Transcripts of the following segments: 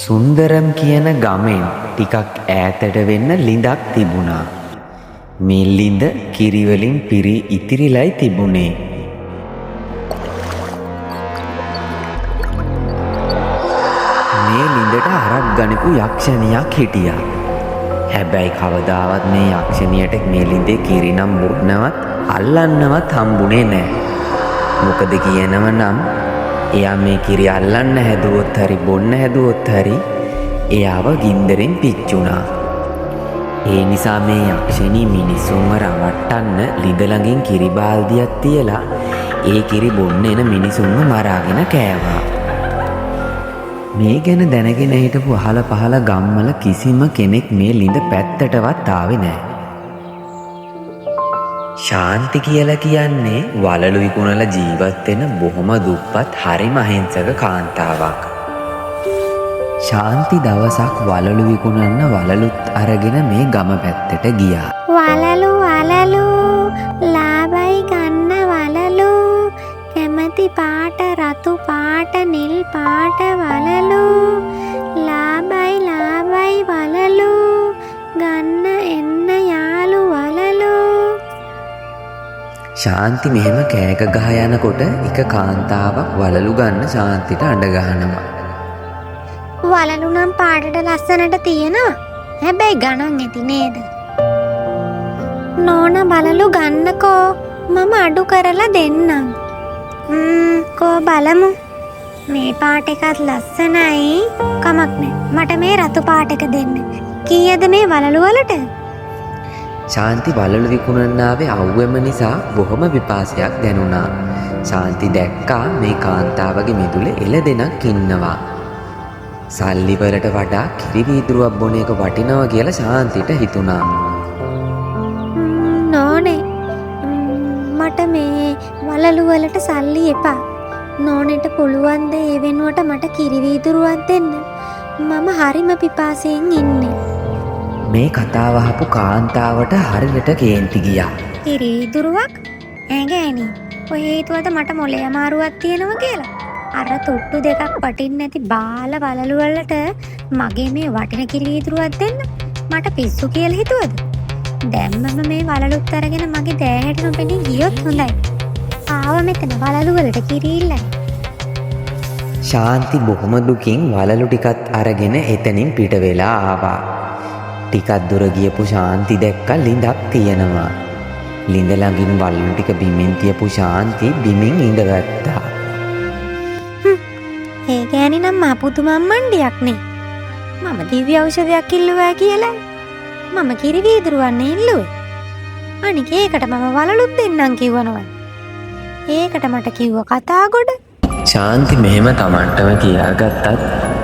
සුන්දරම් කියන ගමෙන් ටිකක් ඈතට වෙන්න ලිඳක් තිබුණා. මේ ලිඳ කිරිවලින් පිරී ඉතිරිලයි තිබුණේ. මේ ලිඳට හරක් ගනිපු යක්ෂණියක් හිටියා. හැබැයි කවදාවත් මේ යක්ෂණියට මේ ලිඳේ කිරි නම් බොන්නවත් අල්ලන්නවත් හම්බුනේ නැහැ. මොකද කියනව නම් එයා මේ කිරි අල්ලන්න හැදුවොත් හරි බොන්න හැදුවොත් හරි එයාව ගින්දරෙන් පිච්චුණා. ඒ නිසා මේ යක්ෂණී මිනිස්සුන්ව රවට්ටන්න ලිඳ ළඟින් කිරි බාල්දියක් තියලා ඒ කිරි බොන්න එන මිනිසුන්ව මරාගෙන කෑවා. මේ ගැන දැනගෙන හිටපු අහල පහල ගම්වල කිසිම කෙනෙක් මේ ලිඳ පැත්තටවත් ආවේ නැහැ. ශාන්ති කියලා කියන්නේ වලලු විකුණලා ජීවත් වෙන බොහොම දුප්පත් හරිම අහිංසක කාන්තාවක්. ශාන්ති දවසක් වලලු විකුණන්න වලලුත් අරගෙන මේ ගම පැත්තට ගියා. වලලු ලාබයි ගන්න වලලු කැමති පාට රතු පාට නිල් පාට වලලු ලාබයි වලලු ගන්න එන්න යාළු වලලු. ශාන්ති මෙහෙම කෑක ගහ යනකොට එක කාන්තාවක් වලලු ගන්න ශාන්තිට අඬ ගහනවා. වලලු නම් පාටට ලස්සනට තියෙනවා. හැබැයි ගණන් ඇති නේද? නෝන වලලු ගන්නකෝ මම අඩු කරලා දෙන්නම්. කෝ බලමු. මේ පාට එකත් ලස්සනයි. කමක් නෑ. මට මේ රතු පාට එක දෙන්න. කීයද මේ වලලු වලට? ශාන්ති වලලු විකුණන්න ආවේ අවුවෙම නිසා බොහොම විපාසයක් දැනුණා. ශාන්ති දැක්කා මේ කාන්තාවගේ මිදුලේ එළදෙනක් ඉන්නවා. සල්ලි වලට වඩා කිරි වීදුරුවක් බොන එක වටිනවා කියලා ශාන්තිට හිතුණා. නෝනේ මට මේ වලලු වලට සල්ලි එපා. නෝනෙට පුළුවන් ද ඒ වෙනුවට මට කිරි වීදුරුවක් දෙන්න? මම හරිම පිපාසයෙන් ඉන්නේ. මේ කතාව අහපු කාන්තාවට හරියට කේන්ති ගියා. කිරි වීදුරුවක්? ගෑණි ඔය හේතුවද මට මොලේ අමාරුවක් තියෙනවා කියලා? අර තුට්ටු දෙකක් වටින් නැති බාල වලලු වලට මගේ මේ වටින කිරි වීදුරුවක් දෙන්න මට පිස්සු කියලා හිතුවද? දැම්මම මේ වලලුත් අරගෙන මගේ දෑහැට නොපෙනී ගියොත් හොඳයි. ආව මෙතන වලලු වලට කිරි ඉල්ලයි. ශාන්ති බොහොම දුකින් වලලු ටිකත් අරගෙන එතනින් පිට වෙලා ආවා. ටිකක් දුර ගියපු ශාන්ති දැක්ක ලිඳක් තියෙනවා. ලිඳ ළඟින් වලලු ටික බිමින් තියපු ශාන්ති බිමින් ඉඳගත්තා. ඒ ගෑණි නම් මාපුතු මම්මණ්ඩියක් නේ. මම දිව්‍ය ඖෂධයක් ඉල්ලුවා කියලා. මම කිරි වීදුරුවක් ඉල්ලුවේ. අනික ඒකට මම වලලුත් දෙන්නම් කිව්වනවා. ඒකට මට කිව්ව කතා ගොඩ. ශාන්ති මෙහෙම Tamanටම කියාගත්තත්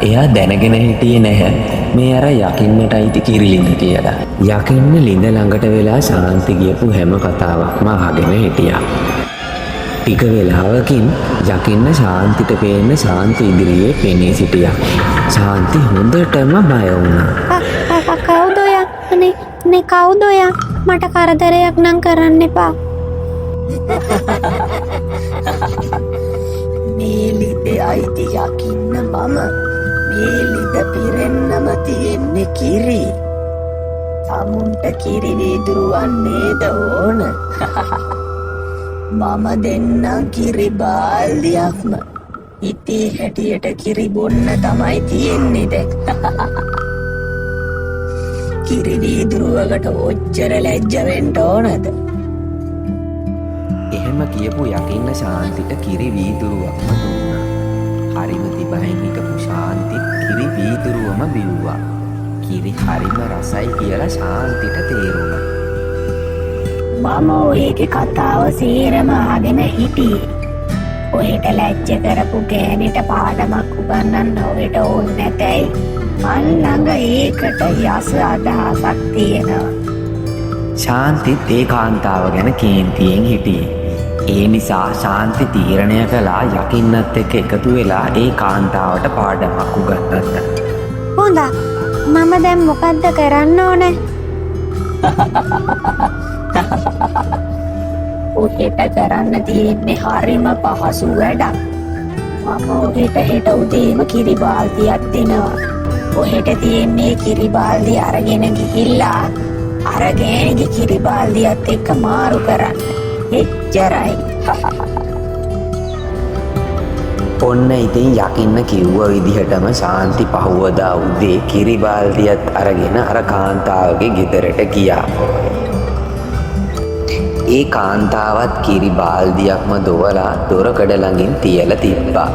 එයා දැනගෙන හිටියේ නැහැ මේ අර යකින්නට අයිති කිරි ලිඳ කියලා. යකින්න ලිඳ ළඟට වෙලා ශාන්ති කියපු හැම කතාවක්ම අහගෙන හිටියා. ටික වෙලාවකින් යකින්න ශාන්තිට පේන්න ශාන්ති ඉදිරියේ පෙනී සිටියා. ශාන්ති හොඳටම බය වුණා. කවුද ඔයා? නේ කවුද ඔයා? මට කරදරයක් නම් කරන්න එපා. මේ ලිඳේ අයිති යකින්න මම. මේ ලිඳ පිරෙන්නම තියෙන්නේ කිරි. සමුන්ට කිරි වීදුරුවක් නේද ඕන? මම දෙන්නම් කිරි බාල්දියක්ම. ඉතී හැටියට කිරි බොන්න තමයි තියෙන්නේ දැන්. කිරි වීදුරුවකට ඔච්චර ලැජ්ජ වෙන්න ඕනද? එහෙම කියපු යකින්න ශාන්තිට කිරි වීදුරුවක්ම දුන්නා. හරිම තිබහෙන් හිටපු ශාන්ති කිරි වීදුරුවම බිව්වා. කිරි හරිම රසයි කියලා ශාන්තිට තේරුණා. මම ඔයගේ කතාව සේරම අහගෙන හිටියේ. ඔයට ලැජ්ජ කරපු ගෑනිට පාඩමක් උගන්වන්න ඔයට ඕනේ නැතයි. මන් ළඟ ඒකට යස අදහසක් තියෙනවා. ශාන්තිත් ඒ කාන්තාව ගැන කේන්තියෙන් හිටියේ. ඒ නිසා ශාන්ති තීරණය කළා යකින්නත් එක්ක එකතු වෙලා ඒ කාන්තාවට පාඩමක් උගන්වන්න. හොඳයි. මම දැන් මොකද්ද කරන්න ඕනේ? ඔහෙට කරන්න තියෙන්නේ හරිම පහසු වැඩක්. මම ඔහෙට හෙට උදේම කිරි බාල්දියක් දෙනවා. ඔහෙට තියෙන්නේ කිරි බාල්දිය අරගෙන ගිහිල්ලා අර ගෑණිගේ කිරි බාල්දියත් එක්ක මාරු කරන්න. එච්චරයි. ඔන්න ඉතින් යකින්න කිව්ව විදිහටම ශාන්ති පහුවදා උදේ කිරි බාල්දියත් අරගෙන අර කාන්තාවගේ ගෙදරට ගියා. ඒ කාන්තාවත් කිරි බාල්දියක්ම දොවලා දොරකඩ ළඟින් තියලා තිබ්බා.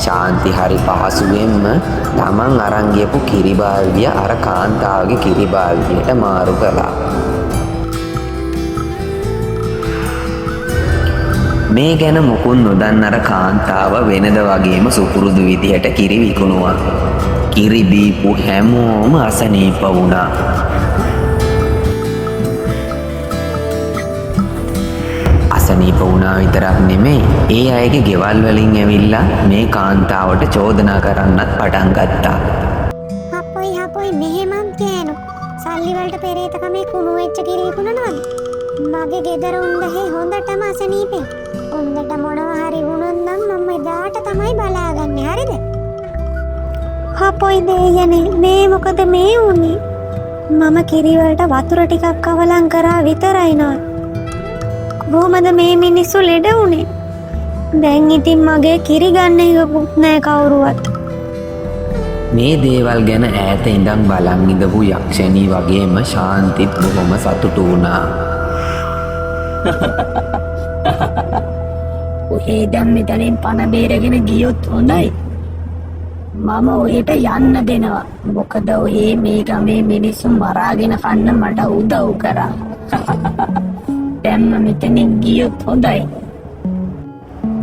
ශාන්ති හරි පහසුවෙන්ම තමන් අරන් ගියපු කිරි බාල්දිය අර කාන්තාවගේ කිරි බාල්දියට මාරු කළා. මේ ගැන මුකුත් නොදන්න අර කාන්තාව වෙනද වගේම සුපුරුදු විදිහට කිරි විකුණුවා. කිරි බීපු හැමෝම අසනීප වුණා. අසනීප වුණා විතරක් නෙමෙයි, ඒ අයගේ ගෙවල් වලින් ඇවිල්ලා මේ කාන්තාවට චෝදනා කරන්නත් පටන් ගත්තා. හපොයි මෙහෙමත් ගෑනු සල්ලි වලට පෙරේතකමේ කුණු වෙච්ච කිරි විකුණනවද? මගේ ගෙදර උන්දහේ හොඳටම අසනීපේ. උන්දට මොනවා හරි වුණොත් නම් මම එදාට තමයි බලාගන්නේ. හරිද? හපොයි දෙයනේ මේ මොකද මේ වුනේ? මම කිරි වලට වතුර ටිකක් අවලං කරා විතරයි නෝ. කොහොමද මේ මිනිස්සු ලෙඩ වුනේ? දැන් ඉතින් මගේ කිරි ගන්න එකකුත් නෑ කවුරුවත්. මේ දේවල් ගැන ඈත ඉඳන් බලන් ඉඳපු යක්ෂණී වගේම ශාන්තිත් බොහොම සතුටු වුණා. ඔහේ දැන් මෙතනින් පණ බේරගෙන ගියොත් හොඳයි. මම ඔහෙට යන්න දෙනවා. මොකද ඔහේ මේ ගමේ මිනිස්සු මරාගෙන කන්න මට උදව් කරා. දැන්ම මෙතනින් ගියොත් හොඳයි.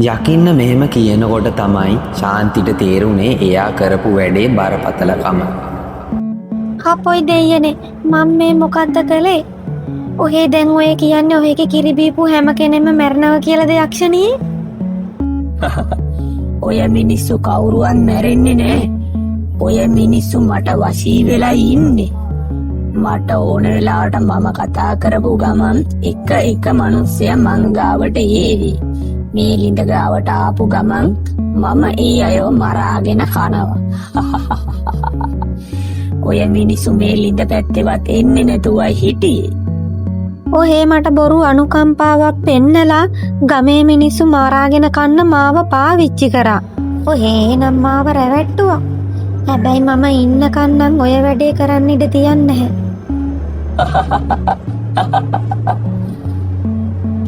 යකින්න මෙහෙම කියනකොට තමයි ශාන්තිට තේරුනේ එයා කරපු වැඩේ බරපතලකම. හපොයි දෙයනේ මම මේ මොකද්ද කළේ? ඔහේ දැන් ඔය කියන්නේ ඔහේගේ කිරි බීපු හැම කෙනෙක්ම මැරෙනවා කියලාද යක්ෂණී? ඔය මිනිස්සු කවුරුවත් මැරෙන්නේ නෑ. ඔය මිනිස්සු මට වශී වෙලා ඉන්නේ. මට ඕන වෙලාවට මම කතා කරපු ගමන් එක මිනිස්සයා මං ගාවට ඒවි. මේ ලිඳ ගාවට ආපු ගමන් මම ඒ අයව මරාගෙන කනවා. ඔය මිනිස්සු මේ ලිඳ පැත්තේවත් එන්නේ නැතුවයි හිටියේ. ඔහේ මට බොරු අනුකම්පාවක් පෙන්නලා ගමේ මිනිස්සු මරාගෙන කන්න මාව පාවිච්චි කරා. ඔහේ නම් මාව රැවට්ටුවා. හැබැයි මම ඉන්නකන් නම් ඔය වැඩේ කරන්න ඉඩ තියන්නේ නැහැ.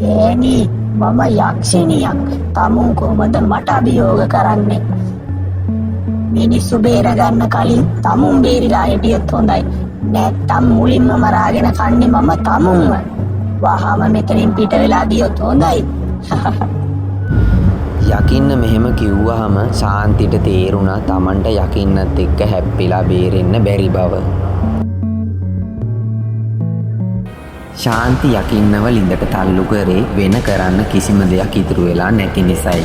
ගෑණි මම යක්ෂණියක්. තමුන් කොහොමද මට අභියෝග කරන්නේ? මිනිස්සු බේරගන්න කලින් තමුන් බේරිලා හිටියොත් හොඳයි. නැත්තම් මුලින්ම මරාගෙන කන්නේ මම තමුන්ව. වහම මෙතනින් පිට වෙලා ගියොත් හොඳයි. යකින්න මෙහෙම කිව්වහම ශාන්තිට තේරුණා Tamanට යකින්නත් එක්ක හැප්පිලා බේරෙන්න බැරි බව. ශාන්ති යකින්නව ලිඳට තල්ලු කරේ වෙන කරන්න කිසිම දෙයක් ඉතුරු වෙලා නැති නිසායි.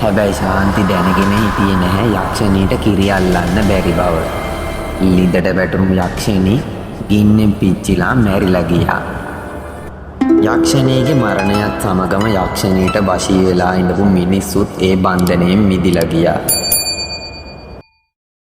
හැබැයි ශාන්ති දැනගෙන හිටියේ නැහැ යක්ෂණීට කිරි අල්ලන්න බැරි බව. ලිඳට වැටුණු යක්ෂණී ගින්නෙන් පිච්චිලා මැරිලා ගියා. යක්ෂණීගේ මරණයත් සමගම යක්ෂණීට වශී වෙලා ඉඳපු මිනිස්සුත් ඒ බන්ධනයෙන් මිදිලා ගියා.